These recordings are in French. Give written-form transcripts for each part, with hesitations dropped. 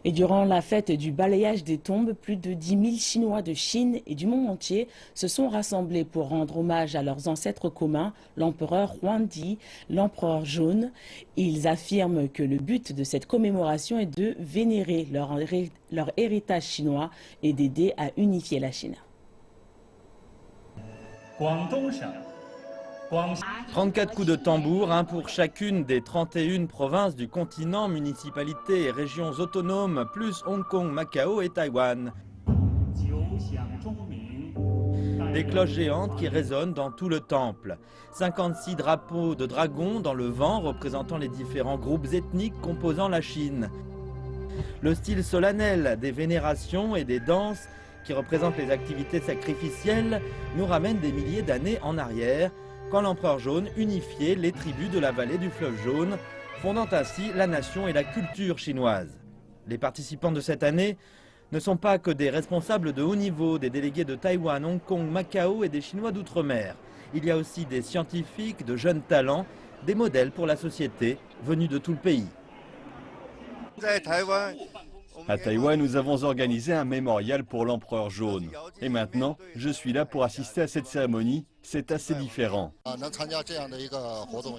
Et durant la fête du balayage des tombes, plus de 10 000 Chinois de Chine et du monde entier se sont rassemblés pour rendre hommage à leurs ancêtres communs, l'empereur Huangdi, l'empereur jaune. Ils affirment que le but de cette commémoration est de vénérer leur héritage chinois et d'aider à unifier la Chine. 34 coups de tambour, un pour chacune des 31 provinces du continent, municipalités et régions autonomes, plus Hong Kong, Macao et Taïwan. Des cloches géantes qui résonnent dans tout le temple. 56 drapeaux de dragons dans le vent représentant les différents groupes ethniques composant la Chine. Le style solennel des vénérations et des danses qui représentent les activités sacrificielles nous ramène des milliers d'années en arrière, quand l'empereur jaune unifiait les tribus de la vallée du fleuve jaune, fondant ainsi la nation et la culture chinoise. Les participants de cette année ne sont pas que des responsables de haut niveau, des délégués de Taïwan, Hong Kong, Macao et des Chinois d'outre-mer. Il y a aussi des scientifiques, de jeunes talents, des modèles pour la société venus de tout le pays. À Taïwan, nous avons organisé un mémorial pour l'empereur jaune. Et maintenant, je suis là pour assister à cette cérémonie. C'est assez différent.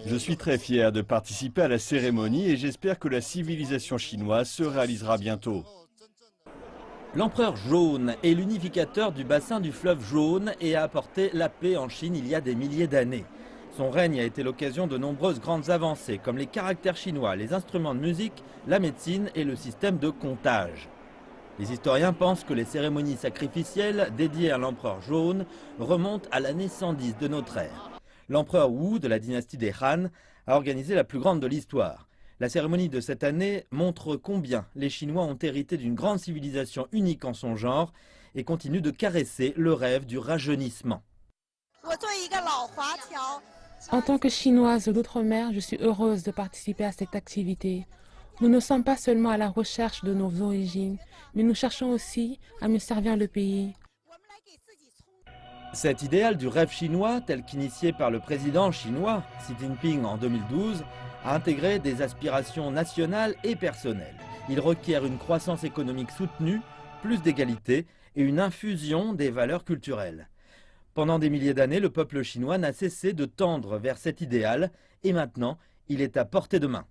Je suis très fier de participer à la cérémonie et j'espère que la civilisation chinoise se réalisera bientôt. L'empereur jaune est l'unificateur du bassin du fleuve jaune et a apporté la paix en Chine il y a des milliers d'années. Son règne a été l'occasion de nombreuses grandes avancées, comme les caractères chinois, les instruments de musique, la médecine et le système de comptage. Les historiens pensent que les cérémonies sacrificielles dédiées à l'empereur jaune remontent à l'année 110 de notre ère. L'empereur Wu de la dynastie des Han a organisé la plus grande de l'histoire. La cérémonie de cette année montre combien les Chinois ont hérité d'une grande civilisation unique en son genre et continuent de caresser le rêve du rajeunissement. En tant que Chinoise de l'outre-mer, je suis heureuse de participer à cette activité. Nous ne sommes pas seulement à la recherche de nos origines, mais nous cherchons aussi à mieux servir le pays. Cet idéal du rêve chinois, tel qu'initié par le président chinois Xi Jinping en 2012, a intégré des aspirations nationales et personnelles. Il requiert une croissance économique soutenue, plus d'égalité et une infusion des valeurs culturelles. Pendant des milliers d'années, le peuple chinois n'a cessé de tendre vers cet idéal et maintenant, il est à portée de main.